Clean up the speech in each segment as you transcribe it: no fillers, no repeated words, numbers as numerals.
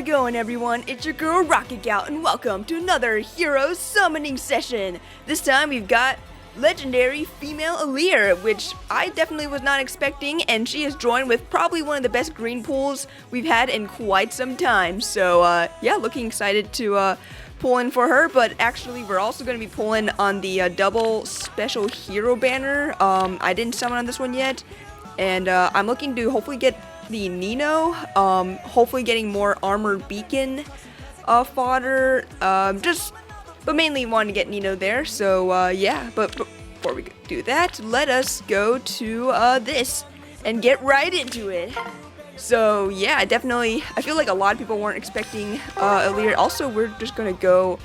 it going, everyone? It's your girl Rocket Gal, and welcome to another hero summoning session. This time we've got Legendary Female Alear, which I definitely was not expecting, and she is joined with probably one of the best green pools we've had in quite some time. So yeah, looking excited to pull in for her, but actually we're also going to be pulling on the double special hero banner. I didn't summon on this one yet, and I'm looking to hopefully get the Nino, hopefully getting more armor beacon fodder, but mainly wanted to get Nino there. So yeah, but before we do that, let us go to this and get right into it. So yeah, I feel like a lot of people weren't expecting Alear. Also, we're just gonna go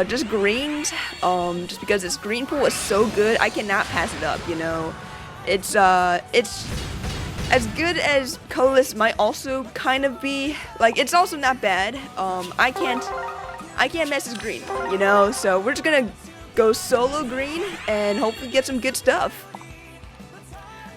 just greens, just because this green pool is so good. I cannot pass it up, you know. It's as good as colorless might also kind of be. Like, it's also not bad. I can't mess this green, you know. So we're just gonna go solo green and hopefully get some good stuff.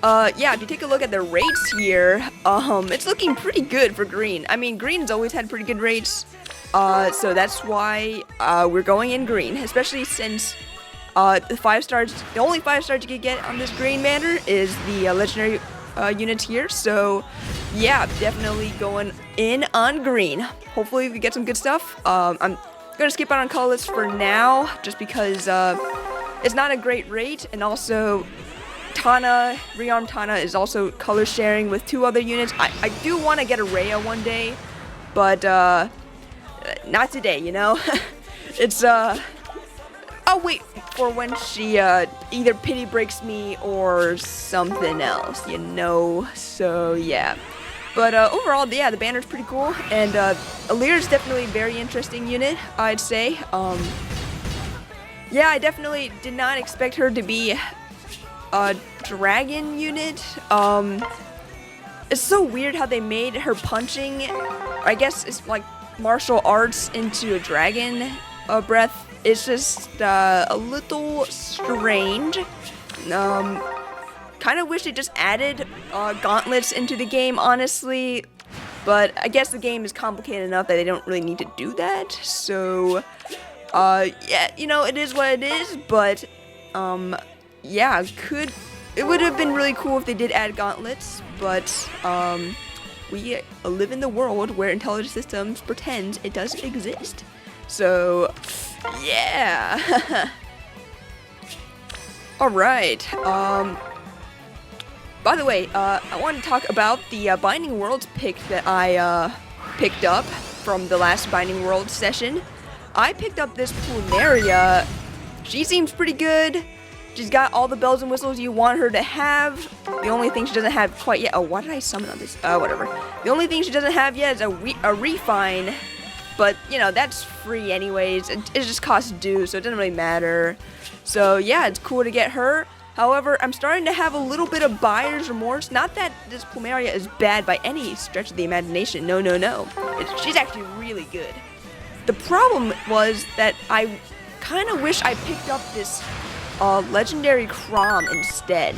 Yeah, if you take a look at the rates here, it's looking pretty good for green. I mean, green's always had pretty good rates, so that's why we're going in green, especially since the only 5 stars you can get on this green banner is the legendary units here. So yeah, definitely going in on green. Hopefully we get some good stuff. I'm gonna skip out on colorless for now, just because it's not a great rate, and also Rearm Tana is also color sharing with 2 other units. I do want to get a Rhea one day, but not today, you know. It's I'll wait for when she either pity breaks me or something else, you know. So yeah, but overall, yeah, the banner's pretty cool, and Alear's definitely a very interesting unit, I'd say. Yeah, I definitely did not expect her to be a dragon unit. It's so weird how they made her punching, I guess it's like martial arts, into a dragon breath. It's just a little strange. Kind of wish they just added gauntlets into the game, honestly, but I guess the game is complicated enough that they don't really need to do that. So yeah, you know, it is what it is, but yeah, it would have been really cool if they did add gauntlets, but we live in the world where intelligent systems pretend it doesn't exist. So yeah. All right. By the way, I want to talk about the Binding Worlds pick that I picked up from the last Binding Worlds session. I picked up this Plumeria. She seems pretty good. She's got all the bells and whistles you want her to have. The only thing she doesn't have quite yet. Oh, why did I summon on this? Whatever. The only thing she doesn't have yet is a refine. But, you know, that's free anyways. It just costs due, so it doesn't really matter. So, yeah, it's cool to get her. However, I'm starting to have a little bit of buyer's remorse. Not that this Plumeria is bad by any stretch of the imagination. No, no, no. She's actually really good. The problem was that I kind of wish I picked up this Legendary Crom instead.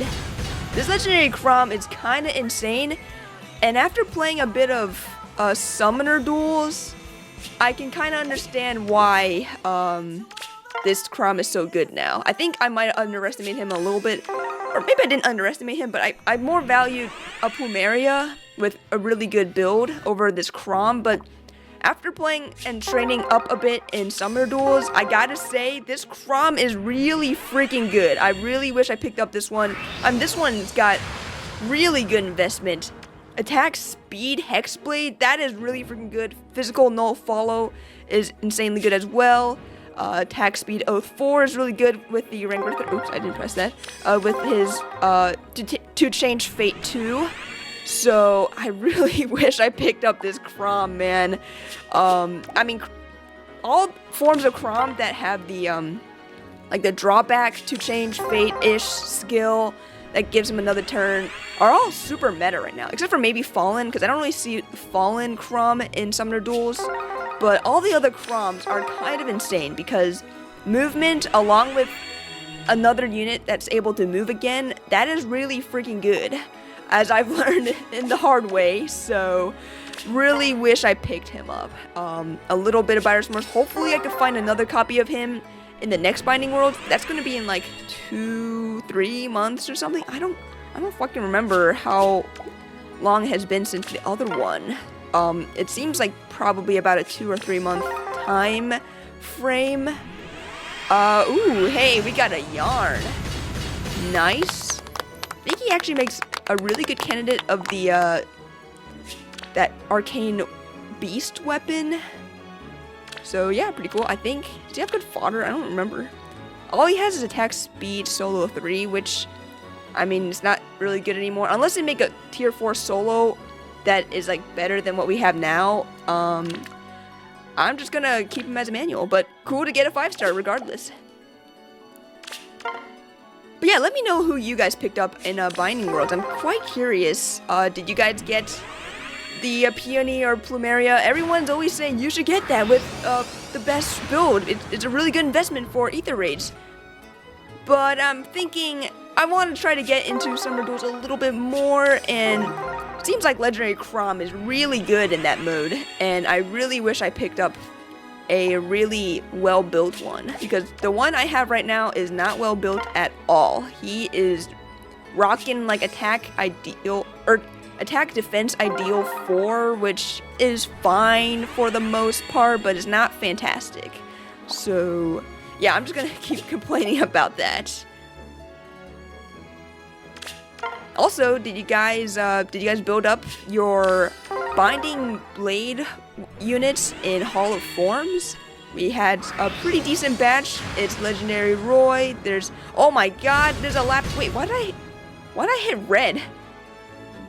This Legendary Crom is kind of insane. And after playing a bit of Summoner Duels, I can kind of understand why this Crom is so good now. I think I might underestimate him a little bit, or maybe I didn't underestimate him, but I more valued a Plumeria with a really good build over this Crom. But after playing and training up a bit in Summoner Duels, I gotta say, this Crom is really freaking good. I really wish I picked up this one. This one's got really good investment. Attack speed, Hexblade, that is really freaking good. Physical null follow is insanely good as well. Attack speed Oath 4 is really good with the Rancor. Oops, I didn't press that. With his to change fate 2. So I really wish I picked up this Crom, man. I mean, all forms of Crom that have the like the drawback to change fate-ish skill that gives him another turn are all super meta right now, except for maybe Fallen, because I don't really see Fallen Crom in Summoner Duels, but all the other Croms are kind of insane, because movement along with another unit that's able to move again, that is really freaking good. as I've learned in the hard way, so really wish I picked him up. A little bit of buyer's remorse. Hopefully I could find another copy of him in the next Binding World. That's gonna be in like 2-3 months or something. I don't fucking remember how long it has been since the other one. It seems like probably about a 2 or 3 month time frame. Ooh, hey, we got a yarn. Nice. I think he actually makes a really good candidate of the, that arcane beast weapon. So yeah, pretty cool. I think, does he have good fodder? I don't remember. All he has is attack speed solo 3, which, I mean, it's not really good anymore. Unless they make a tier 4 solo that is like better than what we have now. I'm just gonna keep him as a manual, but cool to get a 5-star regardless. But yeah, let me know who you guys picked up in Binding Worlds. I'm quite curious. Did you guys get the Peony or Plumeria? Everyone's always saying you should get that with the best build. It's a really good investment for Ether Raids. But I'm thinking I want to try to get into Summer Duels a little bit more, and it seems like Legendary Chrom is really good in that mode, and I really wish I picked up a really well-built one, because the one I have right now is not well-built at all. He is rocking like attack ideal, or attack defense ideal 4, which is fine for the most part, but it's not fantastic. So yeah, I'm just gonna keep complaining about that. Also, did you guys build up your Binding Blade units in Hall of Forms? We had a pretty decent batch. It's Legendary Roy. There's, oh my god, there's a lap. Wait, why'd I hit red?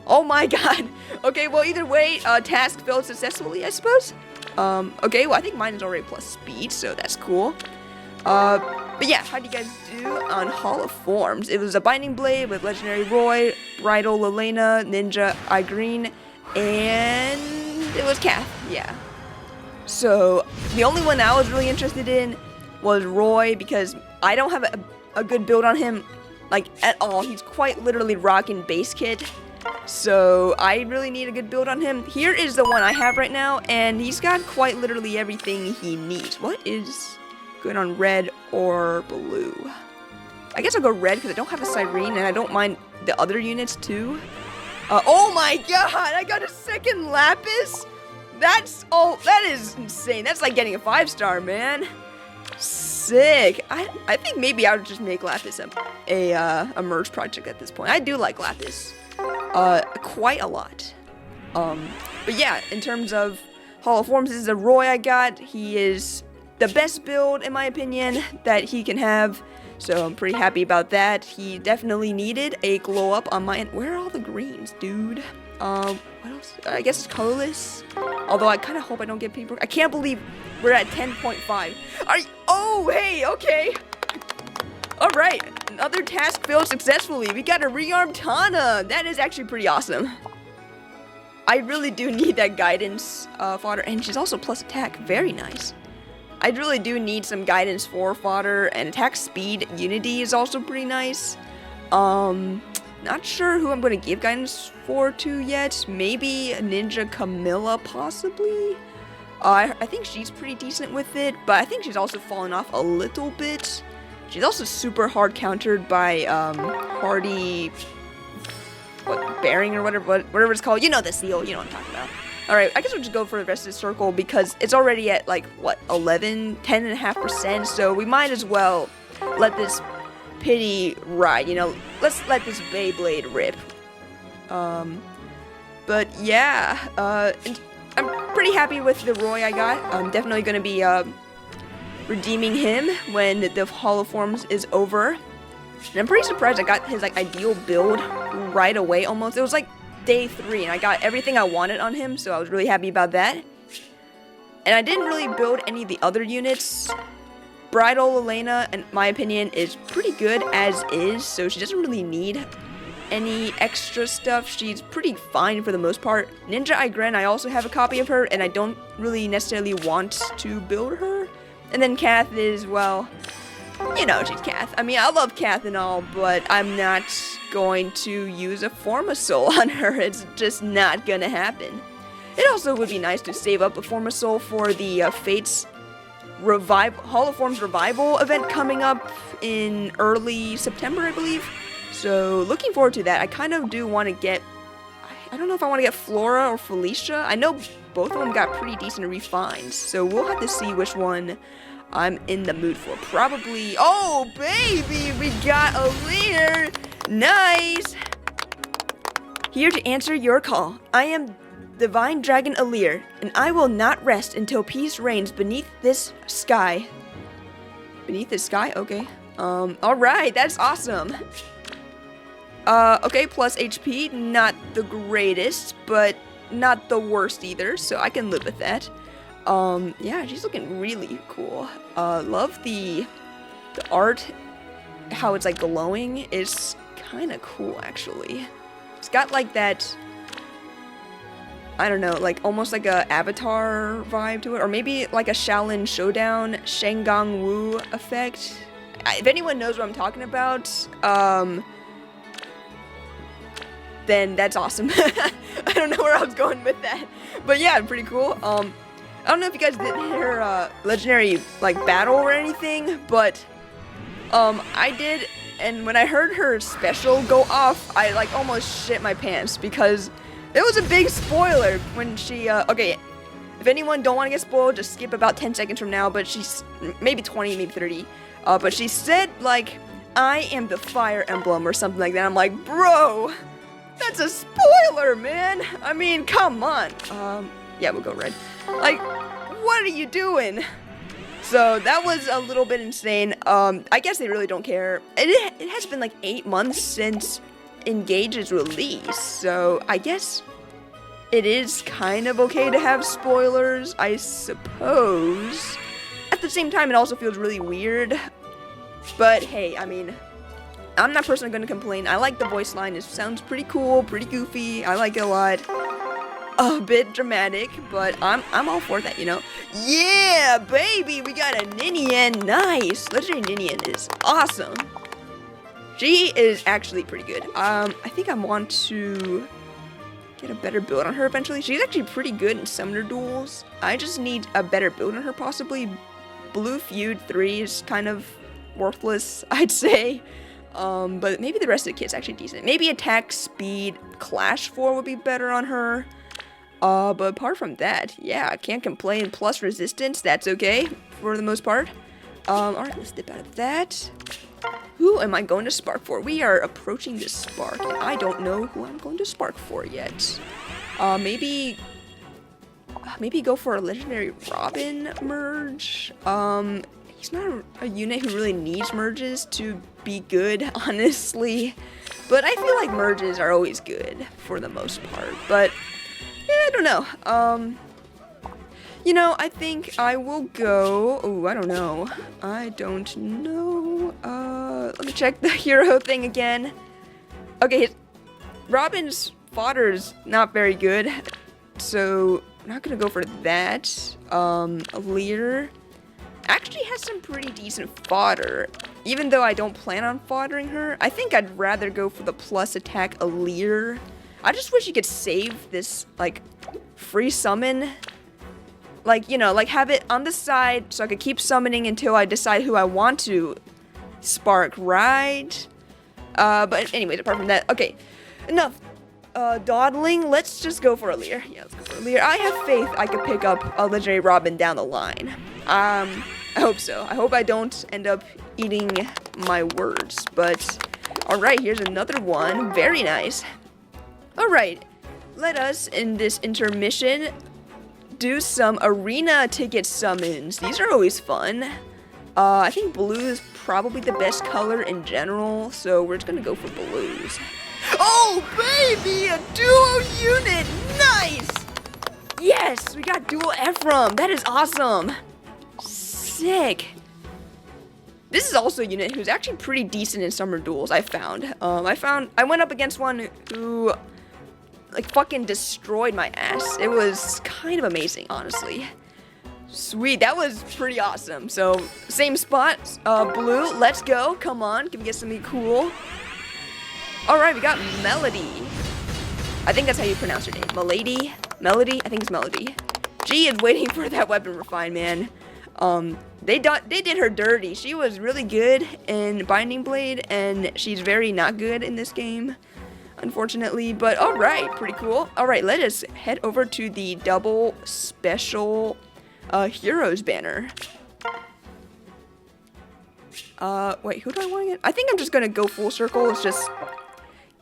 Oh my god. Okay, well either way, task failed successfully, I suppose. Okay, well I think mine is already plus speed, so that's cool. But yeah, how do you guys do on Hall of Forms? It was a Binding Blade with Legendary Roy, Bridal Elena, Ninja Igreen, and it was Kath, yeah. So, the only one I was really interested in was Roy, because I don't have a good build on him, like, at all. He's quite literally rocking base kit, so I really need a good build on him. Here is the one I have right now, and he's got quite literally everything he needs. What is good on red or blue? I guess I'll go red because I don't have a Cyrene and I don't mind the other units too. Oh my god, I got a second Lapis? That is insane. That's like getting a 5-star, man. Sick. I think maybe I would just make Lapis a merge project at this point. I do like Lapis quite a lot. But yeah, in terms of Hall of Forms, this is a Roy I got. He is the best build, in my opinion, that he can have, so I'm pretty happy about that. He definitely needed a glow up on my end. Where are all the greens, dude? What else? I guess it's colorless, although I kind of hope I don't get paper. I can't believe we're at 10.5. Oh, hey, okay. All right, another task failed successfully. We got a rearmed Tana. That is actually pretty awesome. I really do need that guidance fodder, and she's also plus attack. Very nice. I really do need some guidance for fodder, and attack speed unity is also pretty nice. Not sure who I'm going to give guidance to yet. Maybe Ninja Camilla, possibly. I think she's pretty decent with it, but I think she's also fallen off a little bit. She's also super hard countered by Hardy, Bearing or whatever it's called. You know the seal. You know what I'm talking about. Alright, I guess we'll just go for the rest of the circle because it's already at like, what, 10.5%, so we might as well let this pity ride, you know, let's let this Beyblade rip. But yeah, I'm pretty happy with the Roy I got. I'm definitely going to be redeeming him when the Hall of Forms is over. And I'm pretty surprised I got his like ideal build right away almost. It was like day 3 and I got everything I wanted on him, so I was really happy about that. And I didn't really build any of the other units. Bridal Elena, in my opinion, is pretty good as is, so she doesn't really need any extra stuff. She's pretty fine for the most part. Ninja Igren, I also have a copy of her, and I don't really necessarily want to build her. And then Kath is, well, you you know, she's Kath. I mean, I love Kath and all, but I'm not going to use a Forma Soul on her. It's just not gonna happen. It also would be nice to save up a Forma Soul for the Fates Hall of Forms Revival event coming up in early September, I believe. So, looking forward to that. I kind of do want to get... I don't know if I want to get Flora or Felicia. I know both of them got pretty decent refines, so we'll have to see which one I'm in the mood for. Probably... Oh, baby! We got Alear! Nice! Here to answer your call. I am Divine Dragon Alear, and I will not rest until peace reigns beneath this sky. Beneath this sky? Okay. Alright, that's awesome. Okay, plus HP, not the greatest, but not the worst either, so I can live with that. Yeah, she's looking really cool. Love the art, how it's like glowing is kind of cool, actually. It's got like that, I don't know, like almost like a Avatar vibe to it, or maybe like a Shaolin Showdown Shengang Wu effect. If anyone knows what I'm talking about, then that's awesome. I don't know where I was going with that, but yeah, pretty cool. I don't know if you guys did hear Legendary like battle or anything, but I did, and when I heard her special go off, I like almost shit my pants because it was a big spoiler when she okay, if anyone don't want to get spoiled, just skip about 10 seconds from now, but she's maybe 20, maybe 30, but she said like, I am the Fire Emblem or something like that. I'm like, bro, that's a spoiler, man. I mean, come on. Yeah, we'll go red. Like, what are you doing? So that was a little bit insane. I guess they really don't care. It has been like 8 months since Engage's release, so I guess it is kind of okay to have spoilers, I suppose. At the same time, it also feels really weird. But hey, I mean, I'm not personally going to complain. I like the voice line. It sounds pretty cool, pretty goofy. I like it a lot. A bit dramatic, but I'm all for that, you know? Yeah, baby! We got a Ninian. Nice! Legendary Ninian is awesome. She is actually pretty good. I think I want to get a better build on her eventually. She's actually pretty good in summoner duels. I just need a better build on her, possibly. Blue Feud 3 is kind of worthless, I'd say. But maybe the rest of the kit's actually decent. Maybe attack speed Clash 4 would be better on her. But apart from that, yeah, I can't complain. Plus resistance, that's okay for the most part. Alright, let's dip out of that. Who am I going to spark for? We are approaching this spark, and I don't know who I'm going to spark for yet. Maybe go for a Legendary Robin merge. He's not a unit who really needs merges to be good, honestly. But I feel like merges are always good for the most part. But yeah, I don't know. You know, I think I will go... Oh, I don't know. I don't know. Let me check the hero thing again. Okay, Robin's fodder's not very good. So, I'm not gonna go for that. Alear actually has some pretty decent fodder. Even though I don't plan on foddering her, I think I'd rather go for the plus attack Alear. I just wish you could save this, like, free summon. Like, you know, like have it on the side so I could keep summoning until I decide who I want to spark, right? But anyways, apart from that, okay, enough dawdling. Let's just go for Alear. Yeah, let's go for Alear. I have faith I could pick up a Legendary Robin down the line. I hope so. I hope I don't end up eating my words, but alright, here's another one. Very nice. Alright, let us, in this intermission, do some arena ticket summons. These are always fun. I think blue is probably the best color in general, so we're just gonna go for blues. Oh, baby! A duo unit! Nice! Yes! We got dual Ephraim! That is awesome! Sick! This is also a unit who's actually pretty decent in summer duels, I found. I went up against one who like fucking destroyed my ass. It was kind of amazing, honestly. Sweet, that was pretty awesome. So, same spot, blue, let's go. Come on, can we get something cool? Alright, we got Melody. I think that's how you pronounce her name. Melody? Melody? I think it's Melody. G is waiting for that weapon refine, man. They did her dirty. She was really good in Binding Blade, and she's very not good in this game, unfortunately. But alright, pretty cool. Alright, let us head over to the double special Heroes banner. Wait, who do I want to get? I think I'm just gonna go full circle. Let's just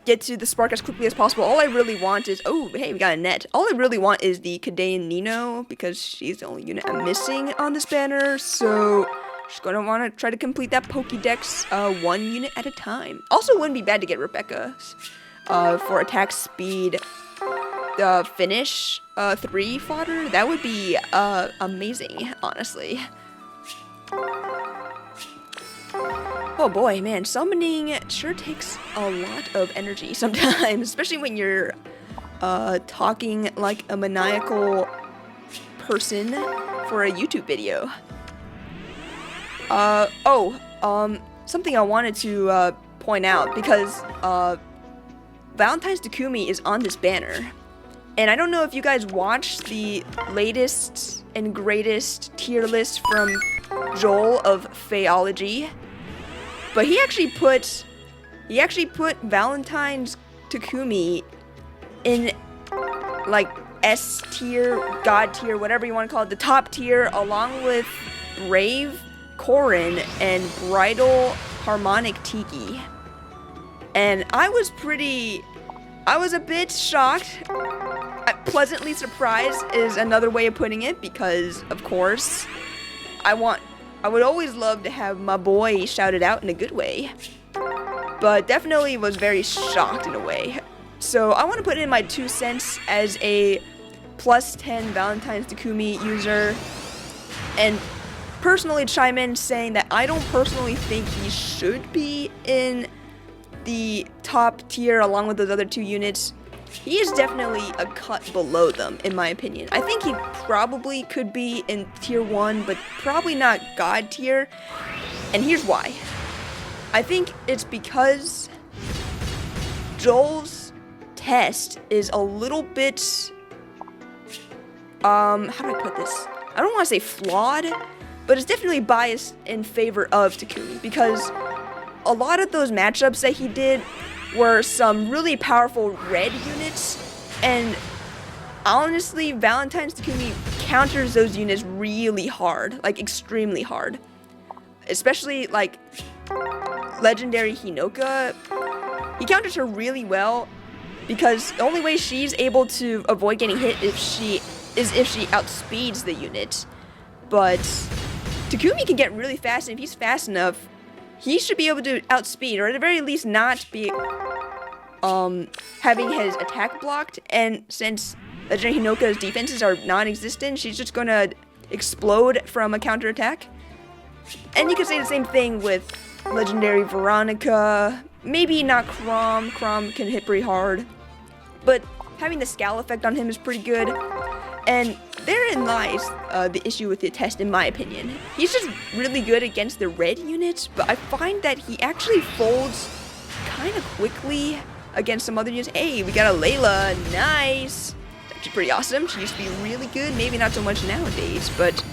get to the spark as quickly as possible. All I really want is, oh, hey, we got a net. All I really want is the Khadein Nino, because she's the only unit I'm missing on this banner. So, just gonna want to try to complete that Pokédex one unit at a time. Also, wouldn't be bad to get Rebecca for attack speed, finish 3 fodder. That would be amazing, honestly. Oh boy, man, summoning sure takes a lot of energy sometimes, especially when you're talking like a maniacal person for a YouTube video. Something I wanted to point out, because Valentine's Takumi is on this banner. And I don't know if you guys watched the latest and greatest tier list from Joel of Phaeology. But he actually put Valentine's Takumi in like S tier, God tier, whatever you want to call it, the top tier, along with Brave Corin and Bridal Harmonic Tiki. And I was a bit shocked. Pleasantly surprised is another way of putting it, because of course I would always love to have my boy shouted out in a good way, but definitely was very shocked in a way. So I want to put in my 2 cents as a plus 10 Valentine's Takumi user, and personally chime in saying that I don't personally think he should be in the top tier along with those other 2 units. He is definitely a cut below them, in my opinion. I think he probably could be in tier 1, but probably not God tier. And here's why. I think it's because Joel's test is a little bit, how do I put this? I don't want to say flawed, but it's definitely biased in favor of Takumi, because a lot of those matchups that he did were some really powerful red units, and honestly, Valentine's Takumi counters those units really hard, like extremely hard. Especially like Legendary Hinoka, he counters her really well, because the only way she's able to avoid getting hit is if she outspeeds the unit. But Takumi can get really fast, and if he's fast enough, he should be able to outspeed, or at the very least not be having his attack blocked. And since Legendary Hinoka's defenses are non-existent, she's just gonna explode from a counterattack. And you could say the same thing with Legendary Veronica. Maybe not Chrom. Chrom can hit pretty hard, but having the scowl effect on him is pretty good. And therein lies the issue with the test, in my opinion. He's just really good against the red units, but I find that he actually folds kind of quickly against some other units. Hey, we got a Layla, nice. It's actually pretty awesome. She used to be really good, maybe not so much nowadays, but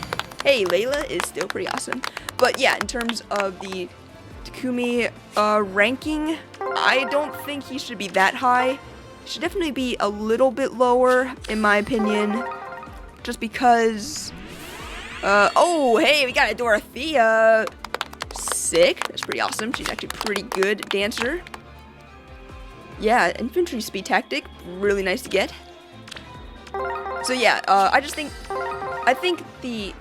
hey, Layla is still pretty awesome. But yeah, in terms of the Takumi ranking, I don't think he should be that high. He should definitely be a little bit lower, in my opinion. Just because, oh, hey, we got a Dorothea. Sick. That's pretty awesome. She's actually a pretty good dancer. Yeah, infantry speed tactic. Really nice to get. So yeah, I think the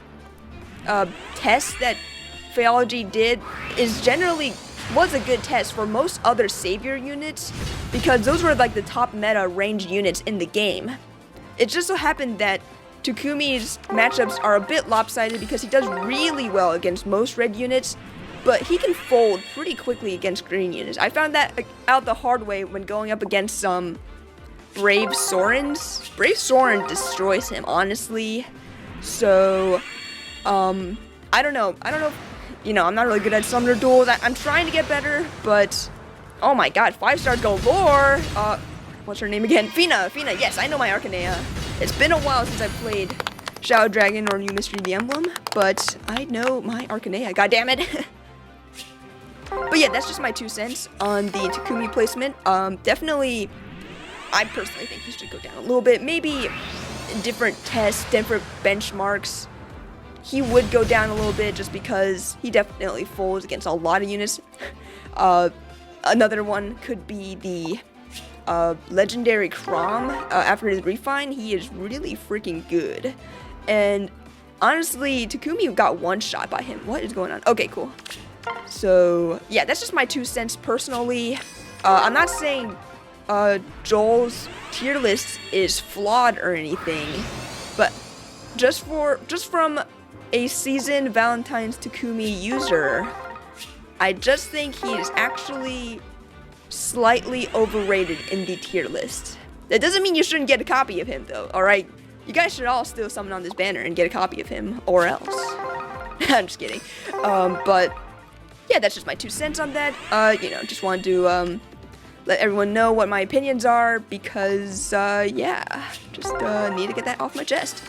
test that Phaeology did was a good test for most other savior units, because those were like the top meta ranged units in the game. It just so happened that Takumi's matchups are a bit lopsided, because he does really well against most red units, but he can fold pretty quickly against green units. I found that out the hard way when going up against some Brave Sorens. Brave Soren destroys him, honestly. So I don't know. You know, I'm not really good at summoner duels. I'm trying to get better, but oh my god, 5 stars galore. What's her name again? Fina. Yes, I know my Arcanea. It's been a while since I played Shadow Dragon or New Mystery the Emblem, but I know my Arcanea. God damn it. But yeah, that's just my 2 cents on the Takumi placement. Definitely, I personally think he should go down a little bit. Maybe different tests, different benchmarks. He would go down a little bit just because he definitely falls against a lot of units. Another one could be the Legendary Crom. After his refine, he is really freaking good. And honestly, Takumi got one shot by him. What is going on? Okay, cool. So yeah, that's just my 2 cents personally. I'm not saying Joel's tier list is flawed or anything, but just from a seasoned Valentine's Takumi user, I just think he is actually slightly overrated in the tier list. That doesn't mean you shouldn't get a copy of him though, alright? You guys should all still summon on this banner and get a copy of him, or else. I'm just kidding. But yeah, that's just my 2 cents on that. You know, just wanted to let everyone know what my opinions are because, yeah, just need to get that off my chest.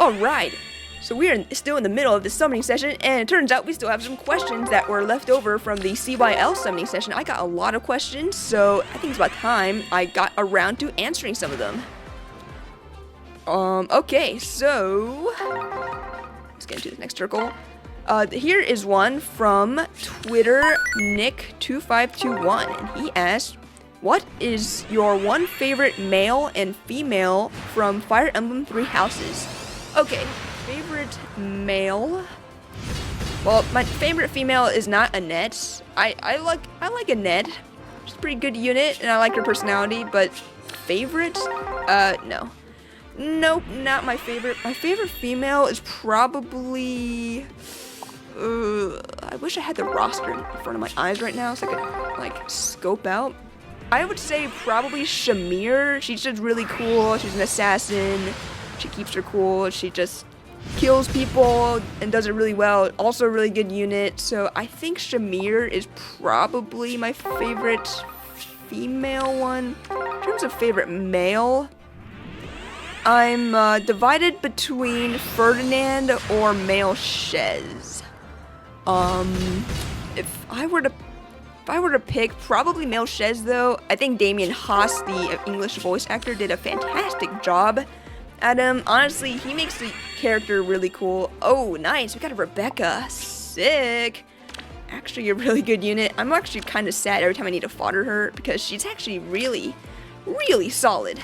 Alright, so we are still in the middle of the summoning session, and it turns out we still have some questions that were left over from the CYL summoning session. I got a lot of questions, so I think it's about time I got around to answering some of them. Okay, so let's get into the next circle. Here is one from Twitter Nick2521, and he asked, what is your one favorite male and female from Fire Emblem 3 Houses? Okay, favorite male. Well, my favorite female is not Annette. I like Annette. She's a pretty good unit, and I like her personality. But favorite? No. Nope, not my favorite. My favorite female is probably. I wish I had the roster in front of my eyes right now so I could like scope out. I would say probably Shamir. She's just really cool. She's an assassin. She keeps her cool. She just kills people and does it really well. Also a really good unit. So I think Shamir is probably my favorite female one. In terms of favorite male, I'm divided between Ferdinand or Male Shez. If I were to pick, probably Male Shez though. I think Damien Haas, the English voice actor, did a fantastic job at him. Honestly, he makes the character really cool. Oh, nice. We got a Rebecca. Sick. Actually, a really good unit. I'm actually kind of sad every time I need to fodder her because she's actually really, really solid.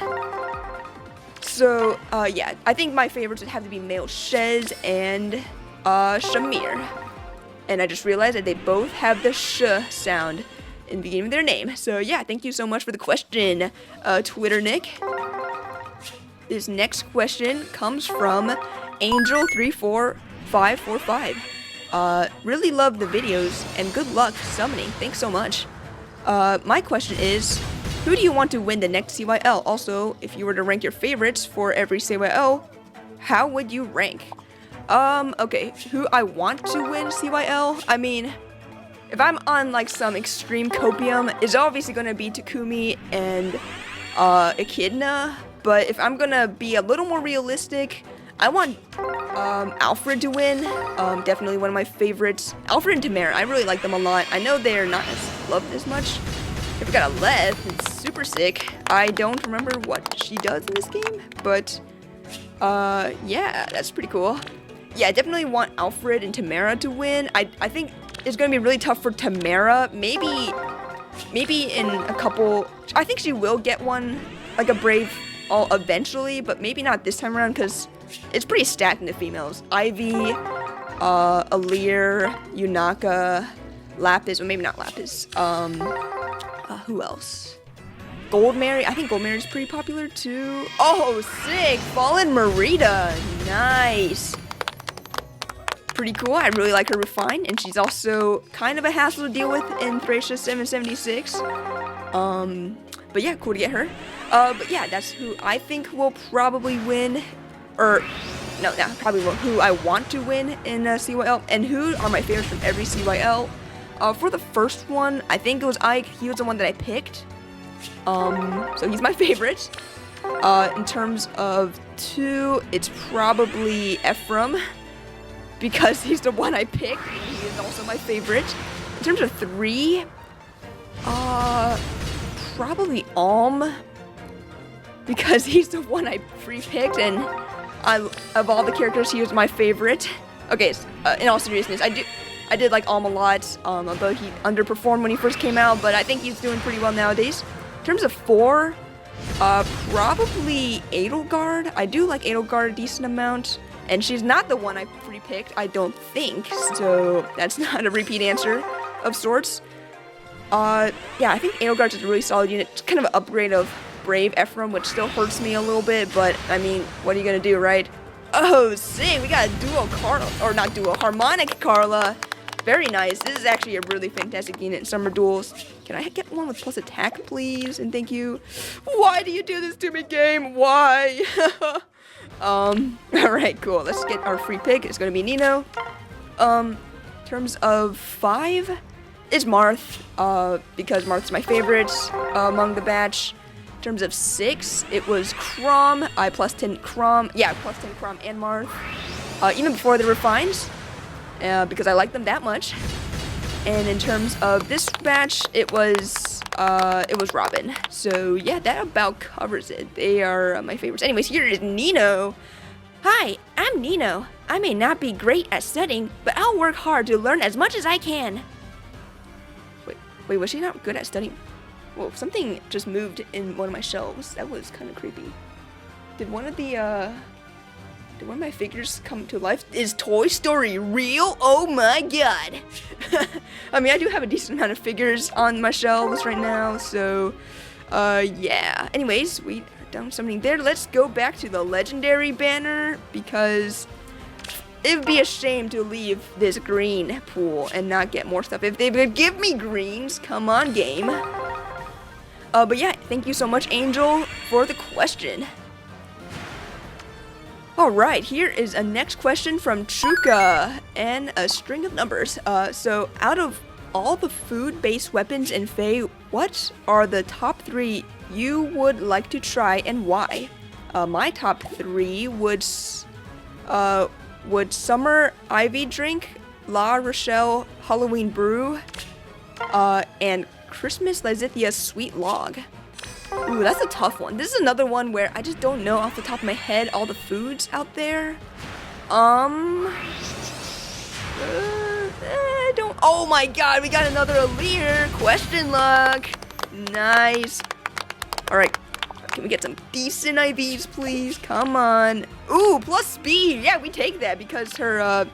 So, yeah, I think my favorites would have to be Male Shez and Shamir. And I just realized that they both have the sh sound in the beginning of their name. So, yeah, thank you so much for the question, Twitter Nick. This next question comes from Angel34545. Really love the videos and good luck summoning. Thanks so much. My question is, who do you want to win the next CYL? Also, if you were to rank your favorites for every CYL, how would you rank? Okay, who I want to win CYL? I mean, if I'm on like some extreme copium, it's obviously gonna be Takumi and Echidna. But if I'm gonna be a little more realistic, I want Alfred to win. Definitely one of my favorites. Alfred and Tamara, I really like them a lot. I know they're not as loved as much. If we got a Leth, it's super sick. I don't remember what she does in this game, but yeah, that's pretty cool. Yeah, I definitely want Alfred and Tamara to win. I think it's gonna be really tough for Tamara. Maybe in a couple. I think she will get one, like a Brave all eventually, but maybe not this time around because it's pretty stacked in the females. Ivy, Alear, Yunaka, Lapis, or maybe not Lapis. Who else? Goldmary. I think Goldmary's pretty popular too. Oh, sick! Fallen Merida. Nice. Pretty cool. I really like her refine, and she's also kind of a hassle to deal with in Thracia 776. But yeah, cool to get her. But yeah, that's who I think will probably win. or no, probably who I want to win in CYL, and who are my favorites from every CYL. For the first one, I think it was Ike. He was the one that I picked. So he's my favorite. In terms of 2, it's probably Ephraim, because he's the one I picked, and he is also my favorite. In terms of 3, probably because he's the one I pre-picked, and of all the characters, he was my favorite. Okay, in all seriousness, I did like a lot, although he underperformed when he first came out, but I think he's doing pretty well nowadays. In terms of 4, probably Edelgard. I do like Edelgard a decent amount, and she's not the one I pre-picked, I don't think, so that's not a repeat answer of sorts. Yeah, I think Edelgard's is a really solid unit. It's kind of an upgrade of Brave Ephraim, which still hurts me a little bit, but I mean, what are you gonna do, right? Oh, sick! We got a duo Carla, or not duo, harmonic Carla. Very nice. This is actually a really fantastic unit in summer duels. Can I get one with plus attack, please? And thank you. Why do you do this to me, game? Why? Alright, cool. Let's get our free pick. It's gonna be Nino. In terms of 5, is Marth, because Marth's my favorite among the batch. In terms of 6, it was Chrom. I plus 10 Chrom. Yeah, plus 10 Chrom and Marth. Even before the refines, because I like them that much. And in terms of this batch, it was Robin. So yeah, that about covers it. They are my favorites. Anyways, here is Nino. Hi, I'm Nino. I may not be great at studying, but I'll work hard to learn as much as I can. Wait, was she not good at studying? Whoa, something just moved in one of my shelves. That was kind of creepy. Did one of my figures come to life? Is Toy Story real? Oh my god. I mean, I do have a decent amount of figures on my shelves right now, so, yeah. Anyways, we are done something there. Let's go back to the Legendary banner, because it would be a shame to leave this green pool and not get more stuff. If they would give me greens, come on, game. But yeah, thank you so much, Angel, for the question. Alright, here is a next question from Truka, and a string of numbers. So, out of all the food-based weapons in Fae, what are the top 3 you would like to try, and why? My top 3 would Summer Ivy Drink, La Rochelle Halloween Brew, and Christmas Lazithia Sweet Log. Ooh, that's a tough one. This is another one where I just don't know off the top of my head all the foods out there. Don't. Oh my god, we got another Alear. Question luck. Nice. Alright. Can we get some decent IVs, please? Come on. Ooh, plus speed. Yeah, we take that because her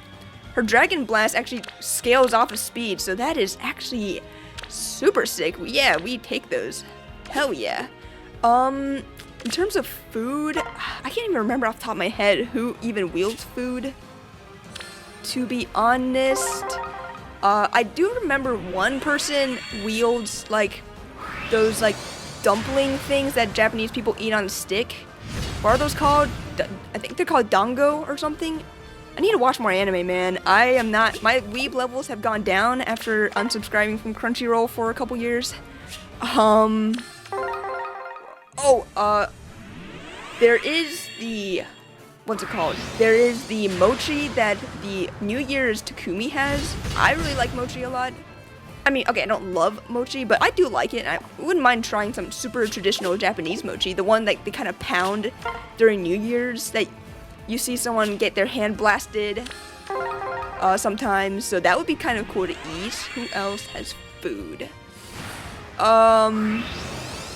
Dragon Blast actually scales off of speed. So that is actually super sick. Yeah, we take those. Hell yeah. In terms of food, I can't even remember off the top of my head who even wields food. To be honest, I do remember one person wields like those like dumpling things that Japanese people eat on a stick. What are those called? I think they're called dango or something. I need to watch more anime, man. My weeb levels have gone down after unsubscribing from Crunchyroll for a couple years. There is the, what's it called? There is the mochi that the New Year's Takumi has. I really like mochi a lot. I mean, okay, I don't love mochi, but I do like it. And I wouldn't mind trying some super traditional Japanese mochi. The one that they kind of pound during New Year's, that you see someone get their hand blasted sometimes. So that would be kind of cool to eat. Who else has food?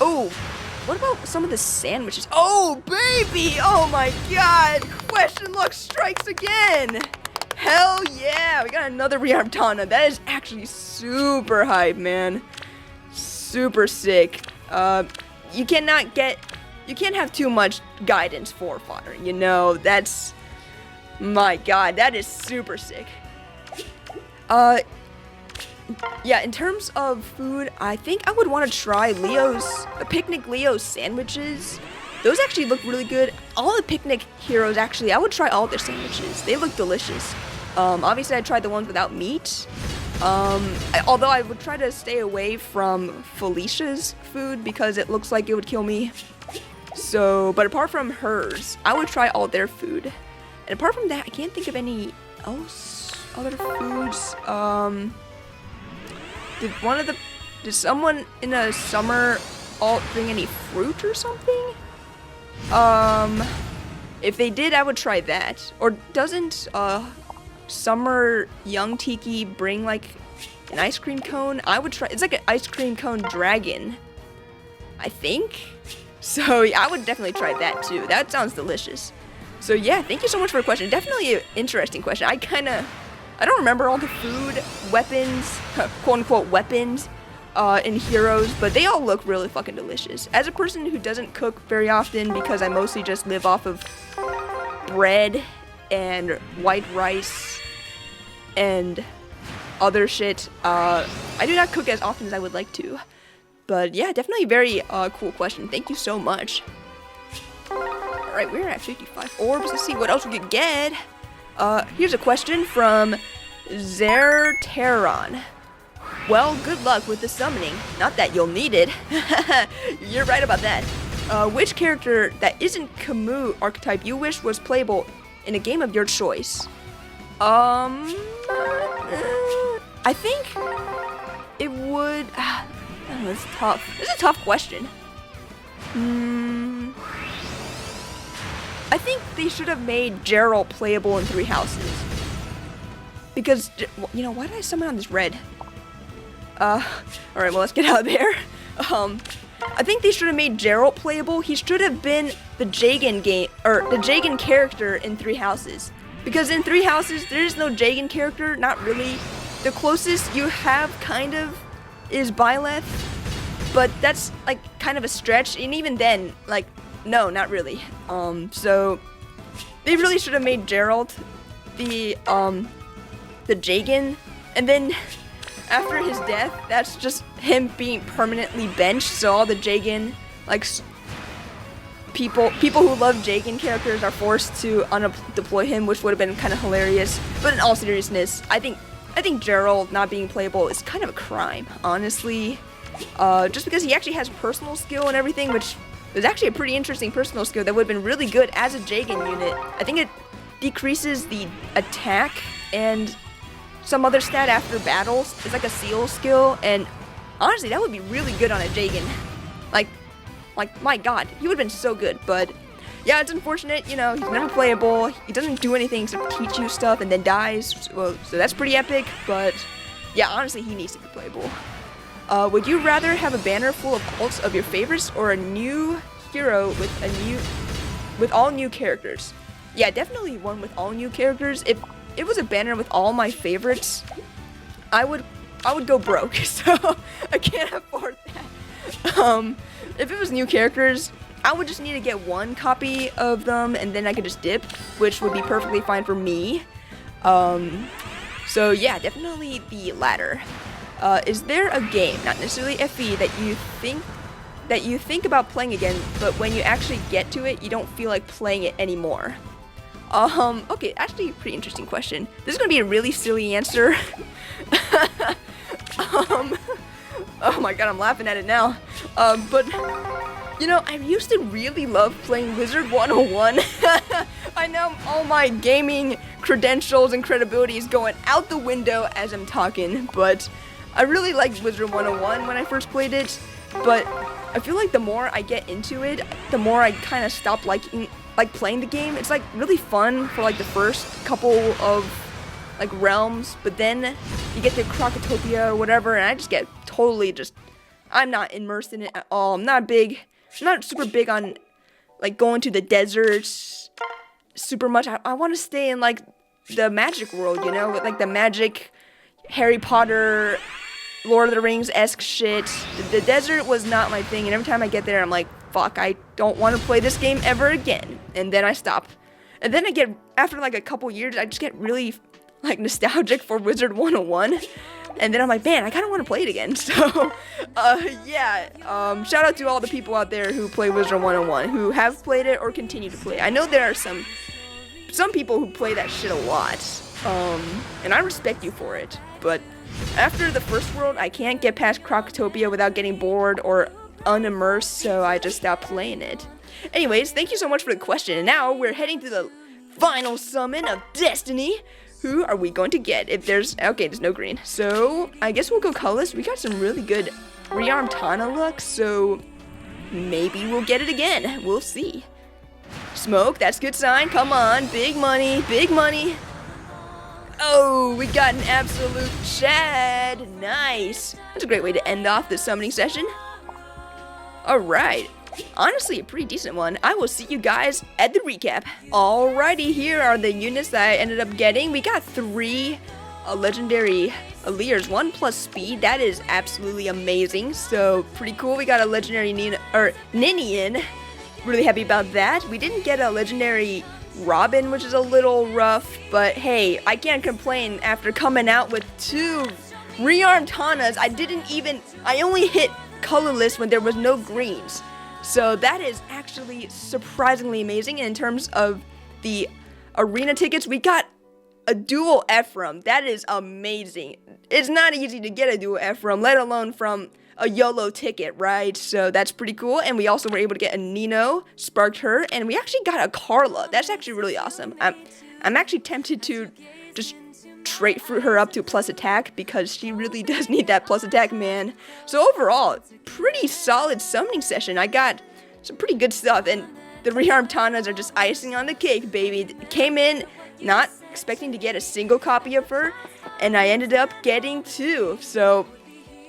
Oh, what about some of the sandwiches? Oh, baby! Oh my god! Question luck strikes again! Hell yeah! We got another rearm Tana. That is actually super hype, man. Super sick. You can't have too much guidance for fodder, you know? That's, my god, that is super sick. Yeah, in terms of food, I think I would want to try Picnic Leo's sandwiches. Those actually look really good. All the picnic heroes, actually, I would try all their sandwiches. They look delicious. Obviously, I tried the ones without meat. Although I would try to stay away from Felicia's food because it looks like it would kill me. So, but apart from hers, I would try all their food. And apart from that, I can't think of any other foods. Did someone in a summer alt bring any fruit or something? If they did, I would try that. Or doesn't, Summer Young Tiki bring like an ice cream cone? I would try. It's like an ice cream cone dragon, I think. So yeah, I would definitely try that too. That sounds delicious. So yeah, thank you so much for the question. Definitely an interesting question. I don't remember all the food, weapons, quote unquote weapons, in heroes, but they all look really fucking delicious. As a person who doesn't cook very often because I mostly just live off of bread and white rice and other shit, I do not cook as often as I would like to. But yeah, definitely a very cool question. Thank you so much. Alright, we're at 55 orbs. Let's see what else we could get. Here's a question from Zerteron. Well, good luck with the summoning. Not that you'll need it. You're right about that. Which character that isn't Camus archetype you wish was playable in a game of your choice? I think it would... I don't know, it's tough. This is a tough question. I think they should have made Gerald playable in Three Houses. Because, you know, why did I summon on this red? Alright, well, let's get out of there. I think they should have made Gerald playable. He should have been the Jagan game, or the Jagan character in Three Houses. Because in Three Houses, there is no Jagan character, not really. The closest you have, kind of, is Byleth. But that's, like, kind of a stretch, and even then, like, no, not really. So, they really should have made Gerald the Jagan, and then after his death, that's just him being permanently benched, so all the Jagan, like, people who love Jagan characters are forced to deploy him, which would have been kind of hilarious. But in all seriousness, I think Gerald not being playable is kind of a crime, honestly. Just because he actually has personal skill and everything, which is actually a pretty interesting personal skill that would have been really good as a Jagan unit. I think it decreases the attack and some other stat after battles. It's like a seal skill, and honestly, that would be really good on a Jagan. Like, my god, he would have been so good, but yeah, it's unfortunate, you know, he's never playable, he doesn't do anything except teach you stuff and then dies, well, so that's pretty epic, but yeah, honestly, he needs to be playable. Would you rather have a banner full of ults of your favorites or a new hero with all new characters? Yeah, definitely one with all new characters. If it was a banner with all my favorites, I would go broke, so I can't afford that. If it was new characters, I would just need to get one copy of them and then I could just dip, which would be perfectly fine for me. So yeah, definitely the latter. Is there a game, not necessarily FE, that you think about playing again, but when you actually get to it, you don't feel like playing it anymore? Okay, actually a pretty interesting question. This is gonna be a really silly answer. Oh my god, I'm laughing at it now. But, you know, I used to really love playing Wizard 101. I know all my gaming credentials and credibility is going out the window as I'm talking, but I really liked Wizard 101 when I first played it, but I feel like the more I get into it, the more I kind of stop liking playing the game. It's like really fun for like the first couple of like realms, but then you get to Crocotopia or whatever, and I just get totally I'm not immersed in it at all. I'm not super big on like going to the deserts super much. I want to stay in like the magic world, you know, with like the magic Harry Potter, Lord of the Rings-esque shit. The desert was not my thing, and every time I get there, I'm like, fuck, I don't want to play this game ever again. And then I stop. And then after like a couple years, I just get really like nostalgic for Wizard 101. And then I'm like, man, I kind of want to play it again. So, yeah, shout out to all the people out there who play Wizard 101, who have played it or continue to play. I know there are some people who play that shit a lot, and I respect you for it. But after the first world, I can't get past Crocotopia without getting bored or unimmersed, so I just stopped playing it. Anyways, thank you so much for the question. And now we're heading to the final summon of Destiny. Who are we going to get? If there's no green. So I guess we'll go colorless. We got some really good rearm Tana looks, so maybe we'll get it again. We'll see. Smoke, that's a good sign. Come on, big money, big money. Oh, we got an absolute Chad. Nice. That's a great way to end off the summoning session. Alright. Honestly, a pretty decent one. I will see you guys at the recap. Alrighty, here are the units that I ended up getting. We got 3 Legendary Alears, 1 plus speed. That is absolutely amazing. So, pretty cool. We got a Legendary Ninian. Really happy about that. We didn't get a Legendary Robin, which is a little rough, but hey, I can't complain after coming out with 2 rearmed Tanas. I only hit colorless when there was no greens. So that is actually surprisingly amazing. And in terms of the arena tickets, we got a dual Ephraim. That is amazing. It's not easy to get a dual Ephraim, let alone from a YOLO ticket, right? So that's pretty cool. And we also were able to get a Nino, sparked her, and we actually got a Carla. That's actually really awesome. I'm actually tempted to just straight fruit her up to plus attack because she really does need that plus attack, man. So overall, pretty solid summoning session. I got some pretty good stuff, and the rearmed Tanas are just icing on the cake, baby. Came in not expecting to get a single copy of her, and I ended up getting 2. So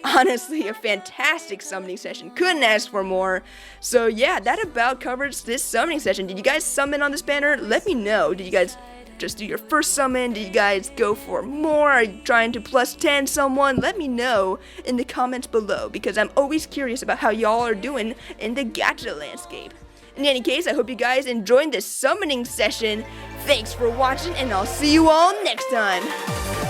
honestly, a fantastic summoning session. Couldn't ask for more. So yeah, that about covers this summoning session. Did you guys summon on this banner? Let me know. Did you guys just do your first summon? Did you guys go for more? Are you trying to plus 10 someone? Let me know in the comments below, because I'm always curious about how y'all are doing in the gacha landscape. In any case, I hope you guys enjoyed this summoning session. Thanks for watching, and I'll see you all next time.